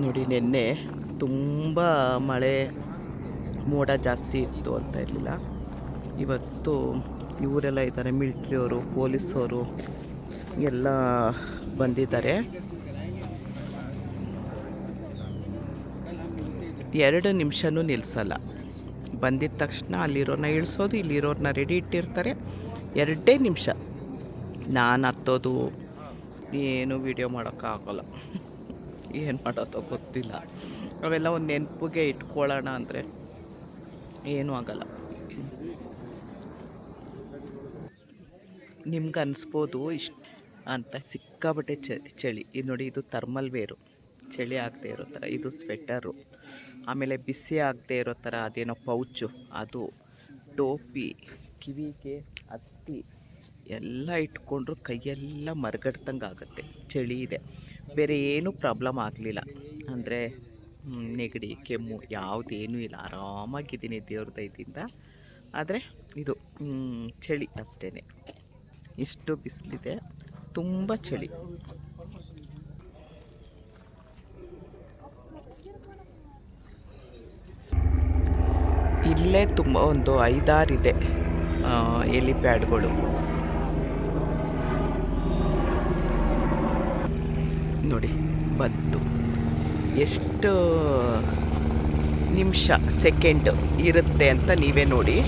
ನೋಡಿ. ನಿನ್ನೆ ತುಂಬ ಮಳೆ ಮೋಡ ಜಾಸ್ತಿ ಇತ್ತು ಅಂತ ಇರಲಿಲ್ಲ. ಇವತ್ತು ಇವರೆಲ್ಲ ಇದ್ದಾರೆ, ಮಿಲ್ಟ್ರಿಯವರು, ಪೊಲೀಸವರು ಎಲ್ಲ ಬಂದಿದ್ದಾರೆ. 2 ನಿಮಿಷನೂ ನಿಲ್ಲಿಸಲ್ಲ. ಬಂದಿದ್ದ ತಕ್ಷಣ ಅಲ್ಲಿರೋರನ್ನ ಇಳಿಸೋದು, ಇಲ್ಲಿರೋರನ್ನ ರೆಡಿ ಇಟ್ಟಿರ್ತಾರೆ. 2 ನಿಮಿಷ. ನಾನು ಹತ್ತೋದು ಏನು ವೀಡಿಯೋ ಮಾಡೋಕ್ಕಾಗಲ್ಲ, ಏನು ಮಾಡೋದೋ ಗೊತ್ತಿಲ್ಲ. ಅವೆಲ್ಲ ಒಂದು ನೆನಪಿಗೆ ಇಟ್ಕೊಳ್ಳೋಣ ಅಂದರೆ ಏನೂ ಆಗಲ್ಲ. ನಿಮ್ಗೆ ಅನಿಸ್ಬೋದು ಇಷ್ಟು ಅಂತ. ಸಿಕ್ಕಾಬಟ್ಟೆ ಚಳಿ. ಇದು ನೋಡಿ, ಇದು ಥರ್ಮಲ್ ವೇರು, ಚಳಿ ಆಗದೆ ಇರೋ ಥರ. ಇದು ಸ್ವೆಟರು, ಆಮೇಲೆ ಬಿಸಿ ಆಗದೆ ಇರೋ ಥರ ಅದೇನೋ ಪೌಚು, ಅದು ಟೋಪಿ, ಕಿವಿಗೆ ಹತ್ತಿ ಎಲ್ಲ ಇಟ್ಕೊಂಡ್ರು ಕೈಯೆಲ್ಲ ಮರಗಡ್ದಂಗೆ ಆಗುತ್ತೆ. ಚಳಿ ಇದೆ. ಬೇರೆ ಏನೂ ಪ್ರಾಬ್ಲಮ್ ಆಗಲಿಲ್ಲ, ಅಂದರೆ ನೆಗಡಿ ಕೆಮ್ಮು ಯಾವುದೇನೂ ಇಲ್ಲ. ಆರಾಮಾಗಿದ್ದೀನಿ ದೇವ್ರ ದಯದಿಂದ. ಆದರೆ ಇದು ಚಳಿ ಅಷ್ಟೇ. ಇಷ್ಟು ಬಿಸಿಲಿದೆ, ತುಂಬ ಚಳಿ. ಇಲ್ಲೇ ತುಂಬ ಒಂದು 5-6 ಇದೆ ಹೆಲಿಪ್ಯಾಡ್ಗಳು ನೋಡಿ. ಬಂತು. ಎಷ್ಟು ನಿಮಿಷ ಸೆಕೆಂಡ್ ಇರುತ್ತೆ ಅಂತ ನೀವೇ ನೋಡಿ.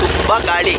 ತುಂಬ ಗಾಳಿ.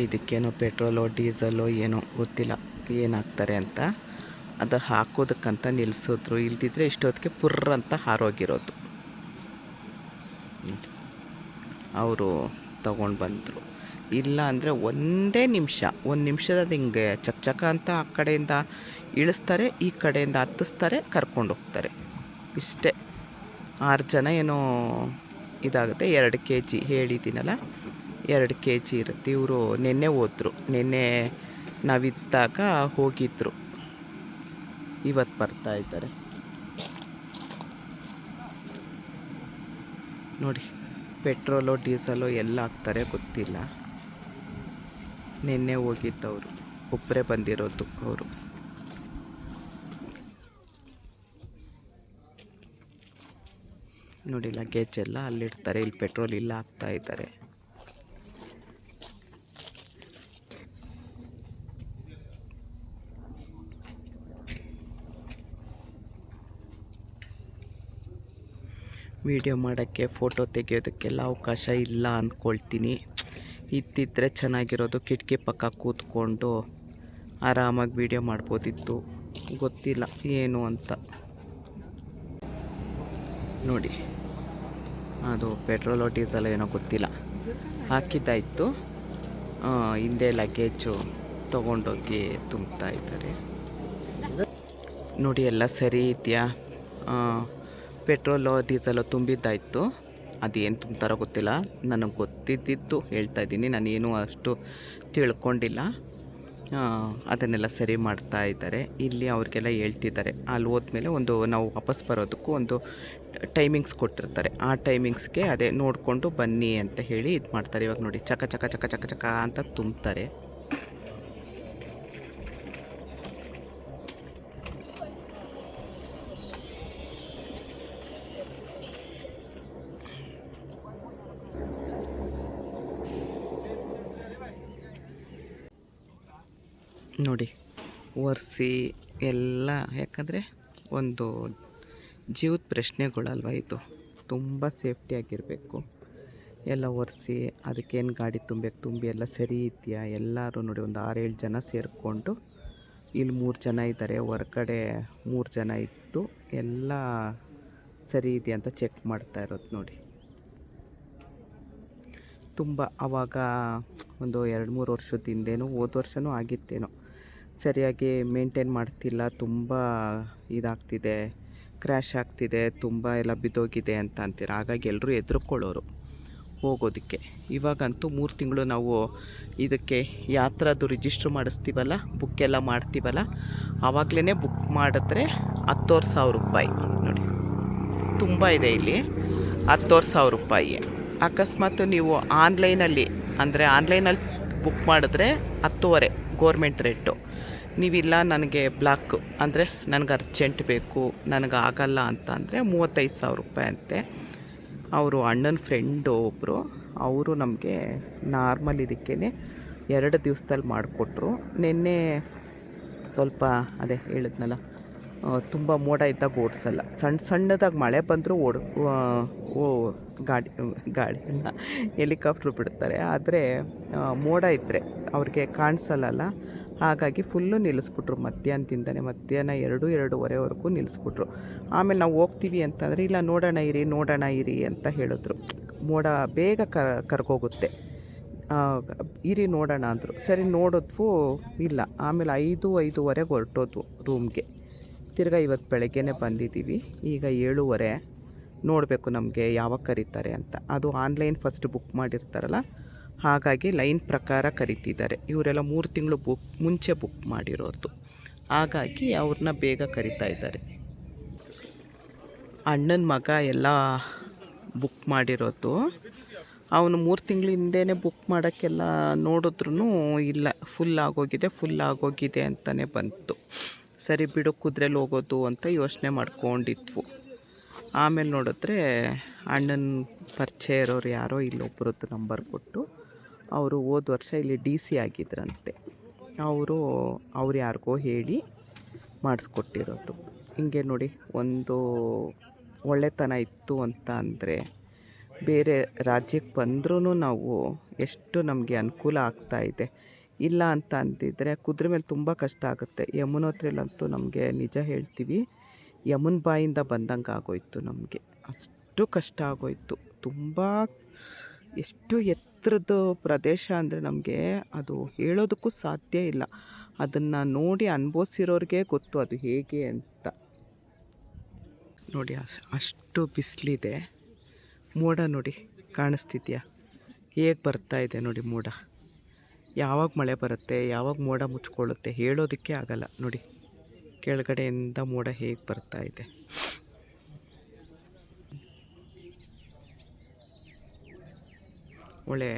ಇದಕ್ಕೇನೋ ಪೆಟ್ರೋಲು ಡೀಸಲು ಏನೋ ಗೊತ್ತಿಲ್ಲ ಏನಾಗ್ತಾರೆ ಅಂತ, ಅದು ಹಾಕೋದಕ್ಕಂತ ನಿಲ್ಲಿಸಿದ್ರು. ಇಲ್ದಿದ್ರೆ ಇಷ್ಟೊತ್ತಿಗೆ ಪುರ್ರ ಅಂತ ಹಾರೋಗಿರೋದು. ಅವರು ತಗೊಂಡು ಬಂದರು. ಇಲ್ಲ ಅಂದರೆ ಒಂದೇ ನಿಮಿಷ, ಒಂದು ನಿಮಿಷದ ಹಿಂಗೆ ಚಕ ಅಂತ ಆ ಕಡೆಯಿಂದ ಇಳಿಸ್ತಾರೆ, ಈ ಕಡೆಯಿಂದ ಹತ್ತಿಸ್ತಾರೆ, ಕರ್ಕೊಂಡು ಹೋಗ್ತಾರೆ. ಇಷ್ಟೇ. 6 ಜನ ಏನೋ ಇದಾಗುತ್ತೆ. 2 kg ಹೇಳಿದ್ದೀನಲ್ಲ, 2 kg ಇರುತ್ತೆ. ಇವರು ನಿನ್ನೆ ಹೋದರು, ನಿನ್ನೆ ನಾವಿದ್ದಾಗ ಹೋಗಿದ್ರು, ಇವತ್ತು ಬರ್ತಾ ಇದ್ದಾರೆ ನೋಡಿ. ಪೆಟ್ರೋಲು ಡೀಸಲು ಎಲ್ಲ ಹಾಕ್ತಾರೆ ಗೊತ್ತಿಲ್ಲ. ನಿನ್ನೆ ಹೋಗಿದ್ದವರು, ಒಬ್ಬರೇ ಬಂದಿರೋದು ಅವರು. ನೋಡಿ ಲಗೇಜ್ ಎಲ್ಲ ಅಲ್ಲಿಡ್ತಾರೆ, ಇಲ್ಲಿ ಪೆಟ್ರೋಲ್ ಇಲ್ಲ ಹಾಕ್ತಾ ಇದ್ದಾರೆ. ವಿಡಿಯೋ ಮಾಡೋಕ್ಕೆ, ಫೋಟೋ ತೆಗೆಯೋದಕ್ಕೆಲ್ಲ ಅವಕಾಶ ಇಲ್ಲ ಅಂದ್ಕೊಳ್ತೀನಿ. ಇದ್ದಿದ್ರೆ ಚೆನ್ನಾಗಿರೋದು, ಕಿಟಕಿ ಪಕ್ಕ ಕೂತ್ಕೊಂಡು ಆರಾಮಾಗಿ ವಿಡಿಯೋ ಮಾಡ್ಬೋದಿತ್ತು. ಗೊತ್ತಿಲ್ಲ ಏನು ಅಂತ. ನೋಡಿ ಅದು ಪೆಟ್ರೋಲು ಡೀಸಲು ಏನೋ ಗೊತ್ತಿಲ್ಲ, ಹಾಕಿದ್ದಾಯಿತು. ಹಿಂದೆ ಲಗೇಜು ತೊಗೊಂಡೋಗಿ ತುಂಬ್ತಾ ಇದ್ದಾರೆ. ನೋಡಿ ಎಲ್ಲ ಸರಿ ಇದೆಯಾ? ಪೆಟ್ರೋಲು ಡೀಸಲು ತುಂಬಿದ್ದಾಯಿತು. ಅದೇನು ತುಂಬ್ತಾರೋ ಗೊತ್ತಿಲ್ಲ, ನನಗೆ ಗೊತ್ತಿದ್ದಿದ್ದು ಹೇಳ್ತಾಯಿದ್ದೀನಿ. ನಾನೇನು ಅಷ್ಟು ತಿಳ್ಕೊಂಡಿಲ್ಲ. ಅದನ್ನೆಲ್ಲ ಸರಿ ಮಾಡ್ತಾ ಇದ್ದಾರೆ. ಇಲ್ಲಿ ಅವ್ರಿಗೆಲ್ಲ ಹೇಳ್ತಿದ್ದಾರೆ, ಅಲ್ಲಿ ಹೋದ್ಮೇಲೆ ನಾವು ವಾಪಸ್ ಬರೋದಕ್ಕೂ ಒಂದು ಟೈಮಿಂಗ್ಸ್ ಕೊಟ್ಟಿರ್ತಾರೆ. ಆ ಟೈಮಿಂಗ್ಸ್ಗೆ ಅದೇ ನೋಡಿಕೊಂಡು ಬನ್ನಿ ಅಂತ ಹೇಳಿ ಇದು ಮಾಡ್ತಾರೆ. ಇವಾಗ ನೋಡಿ ಚಕ ಚಕ ಚಕ ಚಕ ಚಕ ಅಂತ ತುಂಬ್ತಾರೆ. ನೋಡಿ ಒರೆಸಿ ಎಲ್ಲ, ಯಾಕಂದರೆ ಒಂದು ಜೀವದ ಪ್ರಶ್ನೆಗಳಲ್ವ ಇದು. ತುಂಬ ಸೇಫ್ಟಿಯಾಗಿರಬೇಕು. ಎಲ್ಲ ಒರೆಸಿ ಅದಕ್ಕೇನು ಗಾಡಿ ತುಂಬಿ ಎಲ್ಲ ಸರಿ ಇದೆಯಾ ಎಲ್ಲರೂ ನೋಡಿ. ಒಂದು 6-7 ಜನ ಸೇರಿಕೊಂಡು, ಇಲ್ಲಿ 3 ಜನ ಇದ್ದಾರೆ, ಹೊರಗಡೆ 3 ಜನ ಇದ್ದು ಎಲ್ಲ ಸರಿ ಇದೆಯಾ ಅಂತ ಚೆಕ್ ಮಾಡ್ತಾ ಇರೋದು ನೋಡಿ. ತುಂಬ ಆವಾಗ ಒಂದು 2-3 ವರ್ಷದ ಹಿಂದೇನೋ, ಹೋದ ವರ್ಷವೂ ಆಗಿತ್ತೇನೋ, ಸರಿಯಾಗಿ ಮೇಂಟೈನ್ ಮಾಡ್ತಿಲ್ಲ, ತುಂಬ ಇದಾಗ್ತಿದೆ, ಕ್ರ್ಯಾಶ್ ಆಗ್ತಿದೆ, ತುಂಬ ಎಲ್ಲ ಬಿದ್ದೋಗಿದೆ ಅಂತ ಅಂತೀರ. ಹಾಗಾಗಿ ಎಲ್ಲರೂ ಹೆದರ್ಕೊಳ್ಳೋರು ಹೋಗೋದಕ್ಕೆ. ಇವಾಗಂತೂ 3 ತಿಂಗಳು ನಾವು ಇದಕ್ಕೆ ಯಾತ್ರಾದು ರಿಜಿಸ್ಟ್ರ್ ಮಾಡಿಸ್ತೀವಲ್ಲ, ಬುಕ್ಕೆಲ್ಲ ಮಾಡ್ತೀವಲ್ಲ, ಆವಾಗಲೇ ಬುಕ್ ಮಾಡಿದ್ರೆ 10,000 ರೂಪಾಯಿ. ನೋಡಿ ತುಂಬ ಇದೆ ಇಲ್ಲಿ, 10,000 ರೂಪಾಯಿ. ಅಕಸ್ಮಾತ್ ನೀವು ಆನ್ಲೈನಲ್ಲಿ ಬುಕ್ ಮಾಡಿದ್ರೆ 10,500 ಗೋರ್ಮೆಂಟ್ ರೇಟು. ನೀವಿಲ್ಲ ನನಗೆ ಬ್ಲಾಕ್ ಅಂದರೆ ನನಗೆ ಅರ್ಜೆಂಟ್ ಬೇಕು, ನನಗೆ ಆಗಲ್ಲ ಅಂತ ಅಂದರೆ 35,000 ರೂಪಾಯಿ ಅಂತೆ. ಅವರು ಅಣ್ಣನ ಫ್ರೆಂಡು ಒಬ್ಬರು, ಅವರು ನಮಗೆ ನಾರ್ಮಲ್ ಇದಕ್ಕೇ 2 ದಿವಸದಲ್ಲಿ ಮಾಡಿಕೊಟ್ರು. ನಿನ್ನೆ ಸ್ವಲ್ಪ ಅದೇ ಹೇಳಿದ್ನಲ್ಲ, ತುಂಬ ಮೋಡ ಇದ್ದಾಗ ಓಡಿಸಲ್ಲ, ಸಣ್ಣದಾಗಿ ಮಳೆ ಬಂದರೂ ಗಾಡಿಯನ್ನು ಹೆಲಿಕಾಪ್ಟ್ರು ಬಿಡ್ತಾರೆ. ಆದರೆ ಮೋಡ ಇದ್ದರೆ ಅವ್ರಿಗೆ ಕಾಣಿಸಲ್ಲ, ಹಾಗಾಗಿ ಫುಲ್ಲು ನಿಲ್ಲಿಸ್ಬಿಟ್ರು. ಮಧ್ಯಾಹ್ನ 2-2:30ವರೆಗೂ ನಿಲ್ಲಿಸ್ಬಿಟ್ರು. ಆಮೇಲೆ ನಾವು ಹೋಗ್ತೀವಿ ಅಂತಂದರೆ, ಇಲ್ಲ ನೋಡೋಣ ಇರಿ ಅಂತ ಹೇಳಿದ್ರು. ಮೋಡ ಬೇಗ ಕರ್ಗೋಗುತ್ತೆ, ಇರಿ ನೋಡೋಣ ಅಂದರು. ಸರಿ ನೋಡಿದ್ವು, ಇಲ್ಲ. ಆಮೇಲೆ 5-5:30 ಹೊರಟೋದ್ವು ರೂಮ್ಗೆ. ತಿರ್ಗಾ ಇವತ್ತು ಬೆಳಗ್ಗೆನೇ ಬಂದಿದ್ದೀವಿ. ಈಗ 7:30. ನೋಡಬೇಕು ನಮಗೆ ಯಾವಾಗ ಕರೀತಾರೆ ಅಂತ. ಅದು ಆನ್ಲೈನ್ ಫಸ್ಟ್ ಬುಕ್ ಮಾಡಿರ್ತಾರಲ್ಲ, ಹಾಗಾಗಿ ಲೈನ್ ಪ್ರಕಾರ ಕರಿತಿದ್ದಾರೆ. ಇವರೆಲ್ಲ 3 ತಿಂಗಳು ಮುಂಚೆ ಬುಕ್ ಮಾಡಿರೋದು, ಹಾಗಾಗಿ ಅವ್ರನ್ನ ಬೇಗ ಕರಿತಾ ಇದ್ದಾರೆ. ಅಣ್ಣನ ಮಗ ಎಲ್ಲ ಬುಕ್ ಮಾಡಿರೋದು. ಅವನು 3 ತಿಂಗಳ ಹಿಂದೆನೇ ಬುಕ್ ಮಾಡೋಕ್ಕೆಲ್ಲ ನೋಡಿದ್ರೂ ಇಲ್ಲ, ಫುಲ್ ಆಗೋಗಿದೆ ಅಂತಲೇ ಬಂತು. ಸರಿ ಬಿಡು, ಕುದುರೆಲಿ ಹೋಗೋದು ಅಂತ ಯೋಚನೆ ಮಾಡ್ಕೊಂಡಿದ್ವು. ಆಮೇಲೆ ನೋಡಿದ್ರೆ ಅಣ್ಣನ ಪರಿಚಯ ಇರೋರು ಯಾರೋ ಇಲ್ಲೊಬ್ಬರದ್ದು ನಂಬರ್ ಕೊಟ್ಟು, ಅವರು ಹೋದ ವರ್ಷ ಇಲ್ಲಿ DC ಆಗಿದ್ರಂತೆ. ಅವ್ರು ಯಾರಿಗೋ ಹೇಳಿ ಮಾಡಿಸ್ಕೊಟ್ಟಿರೋದು. ಹಿಂಗೆ ನೋಡಿ, ಒಂದು ಒಳ್ಳೆತನ ಇತ್ತು ಅಂತ ಅಂದರೆ ಬೇರೆ ರಾಜ್ಯಕ್ಕೆ ಬಂದ್ರೂ ನಾವು ಎಷ್ಟು ನಮಗೆ ಅನುಕೂಲ ಆಗ್ತಾ ಇದೆ. ಇಲ್ಲ ಅಂತ ಅಂದಿದ್ರೆ ಕುದುರೆ ಮೇಲೆ ತುಂಬ ಕಷ್ಟ ಆಗುತ್ತೆ. ಯಮುನೋತ್ರಿಲಂತೂ ನಮಗೆ ನಿಜ ಹೇಳ್ತೀವಿ, ಯಮುನ ಬಾಯಿಂದ ಬಂದಂಗೆ ಆಗೋಯ್ತು ನಮಗೆ. ಅಷ್ಟು ಕಷ್ಟ ಆಗೋಯ್ತು. ತುಂಬ ಎಷ್ಟು ಎತ್ತರದ ಪ್ರದೇಶ ಅಂದರೆ ನಮಗೆ ಅದು ಹೇಳೋದಕ್ಕೂ ಸಾಧ್ಯ ಇಲ್ಲ. ಅದನ್ನು ನೋಡಿ ಅನುಭವಿಸಿರೋರಿಗೆ ಗೊತ್ತು ಅದು ಹೇಗೆ ಅಂತ. ನೋಡಿ ಅಷ್ಟು ಬಿಸಿಲಿದೆ. ಮೋಡ ನೋಡಿ ಕಾಣಿಸ್ತಿದ್ಯಾ ಹೇಗೆ ಬರ್ತಾ ಇದೆ ನೋಡಿ ಮೋಡ. ಯಾವಾಗ ಮಳೆ ಬರುತ್ತೆ, ಯಾವಾಗ ಮೋಡ ಮುಚ್ಕೊಳ್ಳುತ್ತೆ ಹೇಳೋದಕ್ಕೆ ಆಗಲ್ಲ. ನೋಡಿ ಕೆಳಗಡೆಯಿಂದ ಮೋಡ ಹೇಗೆ ಬರ್ತಾ ಇದೆ. ಒಳ್ಳೆ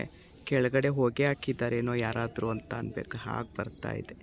ಕೆಳಗಡೆ ಹೊಗೆ ಹಾಕಿದ್ದಾರೇನೋ ಯಾರಾದರೂ ಅಂತ ಅನ್ಬೇಕು, ಹಾಗೆ ಬರ್ತಾ ಇದೆ.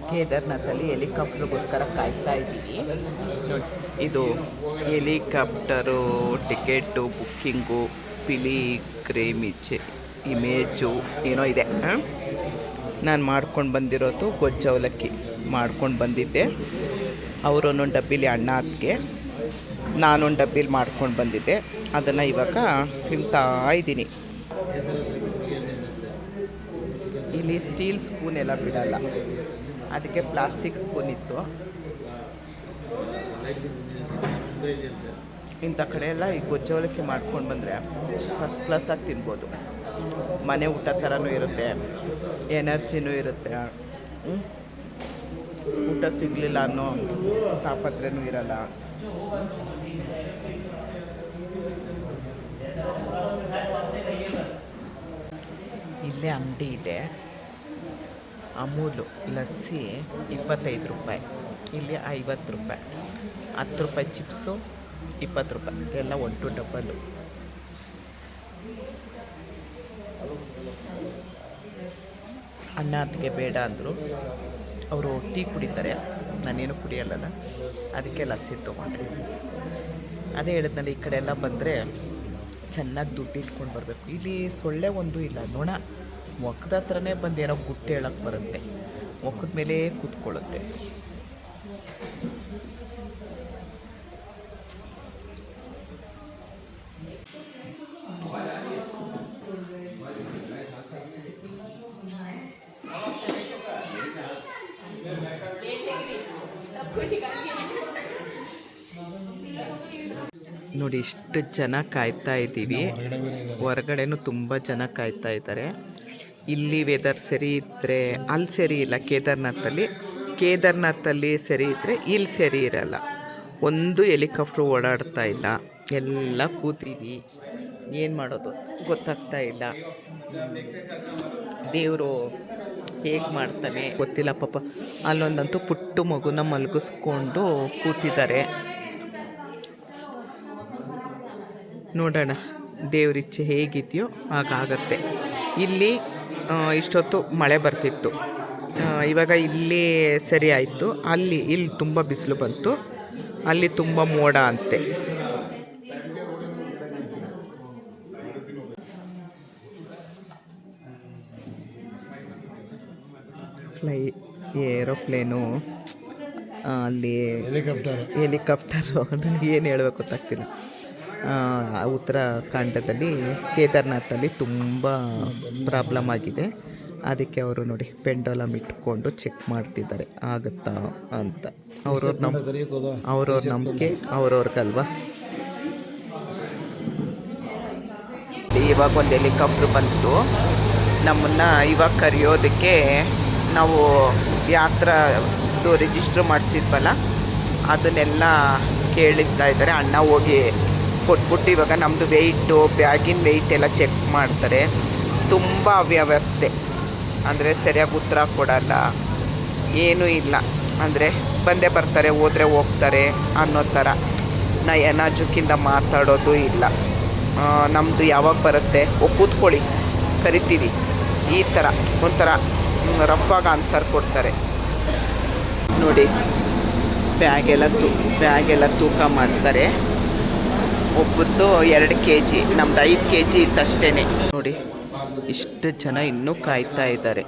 ಕೇದಾರ್ನಾಥಲ್ಲಿ ಹೆಲಿಕಾಪ್ಟರ್ಗೋಸ್ಕರ ಕಾಯ್ತಾ ಇದ್ದೀವಿ. ಇದು ಹೆಲಿಕಾಪ್ಟರು ಟಿಕೆಟು ಬುಕ್ಕಿಂಗು ಇಮೇಜು ಏನೋ ಇದೆ. ನಾನು ಮಾಡ್ಕೊಂಡು ಬಂದಿರೋದು ಗೊಜ್ಜು ಅವಲಕ್ಕಿ ಮಾಡ್ಕೊಂಡು ಬಂದಿದ್ದೆ. ಅವರೊಂದೊಂದು ಡಬ್ಬಿಲಿ ಅಣ್ಣ ಅದಕ್ಕೆ, ನಾನೊಂದು ಡಬ್ಬಿಲಿ ಮಾಡ್ಕೊಂಡು ಬಂದಿದ್ದೆ. ಅದನ್ನು ಇವಾಗ ತಿಂತಾ ಇದ್ದೀನಿ. ಇಲ್ಲಿ ಸ್ಟೀಲ್ ಸ್ಪೂನ್ ಎಲ್ಲ ಬಿಡಲ್ಲ, ಅದಕ್ಕೆ ಪ್ಲಾಸ್ಟಿಕ್ ಸ್ಪೂನ್ ಇತ್ತು. ಇಂಥ ಕಡೆ ಎಲ್ಲ ಈ ಗೊಜ್ಜು ಅವಲಕ್ಕಿ ಮಾಡ್ಕೊಂಡು ಬಂದರೆ ಫಸ್ಟ್ ಕ್ಲಾಸಾಗಿ ತಿನ್ಬೋದು. ಮನೆ ಊಟ ಥರನೂ ಇರುತ್ತೆ, ಎನರ್ಜಿನೂ ಇರುತ್ತೆ, ಊಟ ಸಿಗಲಿಲ್ಲ ಅನ್ನೋ ತಾಪತ್ರೆನೂ ಇರಲ್ಲ. ಇಲ್ಲೇ ಅಂಗಡಿ ಇದೆ, ಅಮೂಲು ಲಸ್ಸಿ 25 ರೂಪಾಯಿ, ಇಲ್ಲಿ 50 ರೂಪಾಯಿ, 10 ರೂಪಾಯಿ ಚಿಪ್ಸು, 20 ರೂಪಾಯಿ, ಎಲ್ಲ 1 ಡಬ್ಬಲು. ಅಣ್ಣ ಅದಕ್ಕೆ ಬೇಡ ಅಂದರು. ಅವರು ಟೀ ಕುಡಿತಾರೆ, ನಾನೇನು ಕುಡಿಯಲ್ಲ, ಅದಕ್ಕೆ ಲಸ್ಸಿ ತೊಗೊಂಡೆ. ಅದೇ ಹೇಳಿದ್ನಲ್ಲ, ಈ ಕಡೆ ಎಲ್ಲ ಬಂದರೆ ಚೆನ್ನಾಗಿ ದುಡ್ಡು ಇಟ್ಕೊಂಡು ಬರಬೇಕು. ಇಲ್ಲಿ ಸೊಳ್ಳೆ ಒಂದು ಇಲ್ಲ, ನೊಣ ಮೊಕ್ಕದ ಹತ್ರನೇ ಬಂದು ಏನೋ ಗುಟ್ಟು ಹೇಳಕ್ಕೆ ಬರುತ್ತೆ, ಮೊಕ್ಕದ ಮೇಲೆ ಕೂತ್ಕೊಳ್ಳುತ್ತೆ. ನೋಡಿ ಇಷ್ಟು ಜನ ಕಾಯ್ತಾ ಇದ್ದೀವಿ. ಹೊರಗಡೆನೂ ತುಂಬ ಜನ ಕಾಯ್ತಾ ಇದ್ದಾರೆ. ಇಲ್ಲಿ ವೆದರ್ ಸರಿ ಇದ್ದರೆ ಅಲ್ಲಿ ಸರಿ ಇಲ್ಲ. ಕೇದಾರ್ನಾಥಲ್ಲಿ ಸರಿ ಇದ್ದರೆ ಇಲ್ಲಿ ಸರಿ ಇರಲ್ಲ. ಒಂದು ಹೆಲಿಕಾಪ್ಟ್ರು ಓಡಾಡ್ತಾ ಇಲ್ಲ, ಎಲ್ಲ ಕೂತೀವಿ. ಏನು ಮಾಡೋದು ಗೊತ್ತಾಗ್ತಾ ಇಲ್ಲ. ದೇವರು ಹೇಗೆ ಮಾಡ್ತಾನೆ ಗೊತ್ತಿಲ್ಲ ಪಾಪ. ಅಲ್ಲೊಂದಂತೂ ಪುಟ್ಟು ಮಗುನ ಮಲಗಿಸ್ಕೊಂಡು ಕೂತಿದ್ದಾರೆ. ನೋಡೋಣ ದೇವರಿಚ್ಛೆ ಹೇಗಿದೆಯೋ ಹಾಗಾಗತ್ತೆ. ಇಲ್ಲಿ ಇಷ್ಟೊತ್ತು ಮಳೆ ಬರ್ತಿತ್ತು, ಇವಾಗ ಇಲ್ಲಿ ಸರಿ ಆಯಿತು. ಇಲ್ಲಿ ತುಂಬ ಬಿಸಿಲು ಬಂತು, ಅಲ್ಲಿ ತುಂಬ ಮೋಡ ಅಂತೆ. ಏರೋಪ್ಲೇನು ಅಲ್ಲಿ ಹೆಲಿಕಾಪ್ಟರ್ ಹೆಲಿಕಾಪ್ಟರು ನನಗೆ ಏನು ಹೇಳಬೇಕು ಗೊತ್ತಾಗ್ತಿಲ್ಲ. ಉತ್ತರಾಖಂಡದಲ್ಲಿ ಕೇದಾರ್ನಾಥಲ್ಲಿ ತುಂಬ ಪ್ರಾಬ್ಲಮ್ ಆಗಿದೆ. ಅದಕ್ಕೆ ಅವರು ನೋಡಿ ಪೆಂಡೋಲಮ್ ಇಟ್ಕೊಂಡು ಚೆಕ್ ಮಾಡ್ತಿದ್ದಾರೆ ಆಗುತ್ತಾ ಅಂತ. ಅವ್ರವ್ರ ನಂಬಿಕೆ ಅವ್ರವ್ರಿಗಲ್ವಾ. ಇವಾಗ ಒಂದು ಹೆಲಿಕಾಪ್ಟ್ರ್ ಬಂತು ನಮ್ಮನ್ನು ಇವಾಗ ಕರೆಯೋದಕ್ಕೆ. ನಾವು ಯಾತ್ರದ್ದು ರಿಜಿಸ್ಟ್ರ್ ಮಾಡಿಸಿದ್ವಲ್ಲ ಅದನ್ನೆಲ್ಲ ಕೇಳಿರ್ತಾ ಇದ್ದಾರೆ. ಅಣ್ಣ ಹೋಗಿ ಕೊಟ್ಬಿಟ್ಟು ಇವಾಗ ನಮ್ಮದು ವೆಯ್ಟು ಬ್ಯಾಗಿನ ವೆಯ್ಟ್ ಎಲ್ಲ ಚೆಕ್ ಮಾಡ್ತಾರೆ. ತುಂಬ ಅವ್ಯವಸ್ಥೆ, ಅಂದರೆ ಸರಿಯಾಗಿ ಉತ್ತರ ಕೊಡಲ್ಲ, ಏನೂ ಇಲ್ಲ. ಅಂದರೆ ಬಂದೇ ಬರ್ತಾರೆ ಹೋದರೆ ಹೋಗ್ತಾರೆ ಅನ್ನೋ ಥರ ನಾಜೂಕಿಂದ ಮಾತಾಡೋದು ಇಲ್ಲ. ನಮ್ಮದು ಯಾವಾಗ ಬರುತ್ತೆ ಕೂತ್ಕೊಳ್ಳಿ ಕರಿತೀವಿ ಈ ಥರ ಒಂಥರ ರಫಾಗಿ ಆನ್ಸರ್ ಕೊಡ್ತಾರೆ ನೋಡಿ. ಬ್ಯಾಗೆಲ್ಲ ತೂಕ ಮಾಡ್ತಾರೆ. ಒಬ್ಬರದ್ದು 2 kg, ನಮ್ದು 5 kg ಇತ್ತಷ್ಟೇ ನೋಡಿ. ಇಷ್ಟು ಜನ ಇನ್ನೂ ಕಾಯ್ತಾ ಇದ್ದಾರೆ.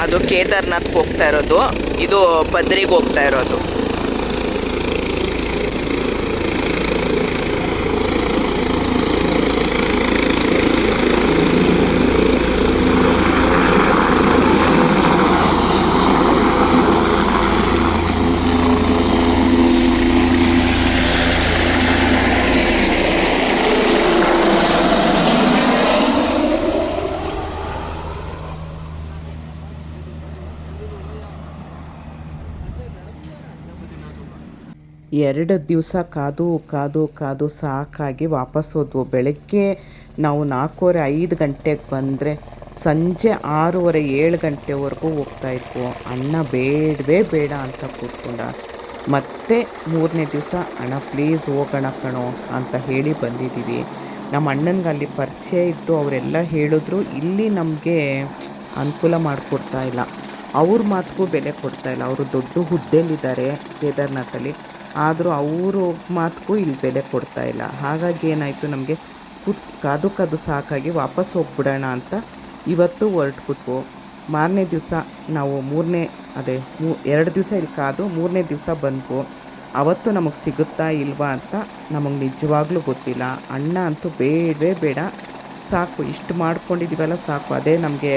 ಅದು ಕೇದಾರ್ನಾಥ್ಗೆ ಹೋಗ್ತಾ ಇರೋದು, ಇದು ಬದ್ರಿಗೆ ಹೋಗ್ತಾ ಇರೋದು. ಎರಡು ದಿವಸ ಕಾದು ಸಾಕಾಗಿ ವಾಪಸ್ ಹೋದ್ವು. ಬೆಳಗ್ಗೆ ನಾವು 4:30 ಗಂಟೆಗೆ ಬಂದರೆ ಸಂಜೆ 6:30 ಗಂಟೆವರೆಗೂ ಹೋಗ್ತಾಯಿದ್ವು. ಅಣ್ಣ ಬೇಡ ಅಂತ ಕೂತ್ಕೊಂಡ. ಮತ್ತೆ 3ನೇ ದಿವಸ ಅಣ್ಣ ಪ್ಲೀಸ್ ಹೋಗೋಣ ಕಣೋ ಅಂತ ಹೇಳಿ ಬಂದಿದ್ದೀವಿ. ನಮ್ಮ ಅಣ್ಣನಿಗೆ ಅಲ್ಲಿ ಪರಿಚಯ ಇತ್ತು, ಅವರೆಲ್ಲ ಹೇಳಿದ್ರು. ಇಲ್ಲಿ ನಮಗೆ ಅನುಕೂಲ ಮಾಡಿಕೊಡ್ತಾ ಇಲ್ಲ, ಅವ್ರ ಮಾತಿಗೂ ಬೆಲೆ ಕೊಡ್ತಾ ಇಲ್ಲ. ಅವರು ದೊಡ್ಡ ಹುದ್ದೆಯಲ್ಲಿದ್ದಾರೆ ಕೇದಾರ್ನಾಥಲ್ಲಿ, ಆದರೂ ಅವರು ಮಾತಿಗೂ ಇಲ್ಲಿ ಬೆಲೆ ಕೊಡ್ತಾ ಇಲ್ಲ. ಹಾಗಾಗಿ ಏನಾಯಿತು, ನಮಗೆ ಕಾದು ಸಾಕಾಗಿ ವಾಪಸ್ ಹೋಗ್ಬಿಡೋಣ ಅಂತ ಇವತ್ತು ಹೊರಟ್ಬಿಟ್ವು. ಮಾರನೇ ದಿವಸ ನಾವು 2 ದಿವಸ ಇಲ್ಲಿ ಕಾದು 3ನೇ ದಿವಸ ಬಂದ್ವು. ಅವತ್ತು ನಮಗೆ ಸಿಗುತ್ತಾ ಇಲ್ವಾ ಅಂತ ನಮಗೆ ನಿಜವಾಗ್ಲೂ ಗೊತ್ತಿಲ್ಲ. ಅಣ್ಣ ಅಂತೂ ಬೇಡ ಸಾಕು, ಇಷ್ಟು ಮಾಡ್ಕೊಂಡಿದ್ದೀವಲ್ಲ ಸಾಕು, ಅದೇ ನಮಗೆ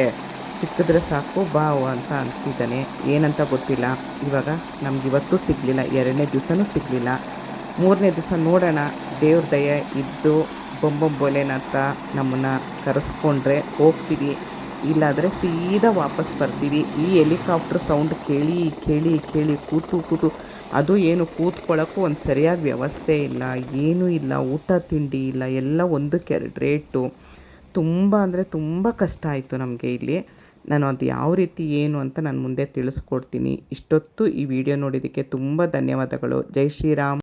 ಸಿಕ್ಕಿದ್ರೆ ಸಾಕು ಬಾ ಅಂತ ಅಂತಿದ್ದಾನೆ. ಏನಂತ ಗೊತ್ತಿಲ್ಲ. ಇವಾಗ ನಮ್ಗೆ ಇವತ್ತು ಸಿಗಲಿಲ್ಲ, 2ನೇ ದಿವಸನೂ ಸಿಗಲಿಲ್ಲ. 3ನೇ ದಿವಸ ನೋಡೋಣ, ದೇವ್ರ ದಯೆ ಇದ್ದು ಬೊಂಬೊಲೇನಂತ ನಮ್ಮನ್ನು ಕರೆಸ್ಕೊಂಡ್ರೆ ಹೋಗ್ತೀವಿ. ಇಲ್ಲಾದರೆ ಸೀದಾ ವಾಪಸ್ ಬರ್ತೀವಿ. ಈ ಹೆಲಿಕಾಪ್ಟರ್ ಸೌಂಡ್ ಕೇಳಿ ಕೇಳಿ ಕೇಳಿ ಕೂತು ಅದು ಏನು ಕೂತ್ಕೊಳ್ಳೋಕ್ಕೂ ಒಂದು ಸರಿಯಾಗಿ ವ್ಯವಸ್ಥೆ ಇಲ್ಲ, ಏನೂ ಇಲ್ಲ, ಊಟ ತಿಂಡಿ ಇಲ್ಲ, ಎಲ್ಲ ಒಂದಕ್ಕೆ 2 ರೇಟು. ತುಂಬ ಅಂದರೆ ತುಂಬ ಕಷ್ಟ ಆಯಿತು ನಮಗೆ ಇಲ್ಲಿ. ನಾನು ಅದು ಯಾವ ರೀತಿ ಏನು ಅಂತ ನಾನು ಮುಂದೆ ತಿಳಿಸ್ಕೊಡ್ತೀನಿ. ಇಷ್ಟೊತ್ತು ಈ ವಿಡಿಯೋ ನೋಡಿದ್ದಕ್ಕೆ ತುಂಬ ಧನ್ಯವಾದಗಳು. ಜೈ ಶ್ರೀರಾಮ್.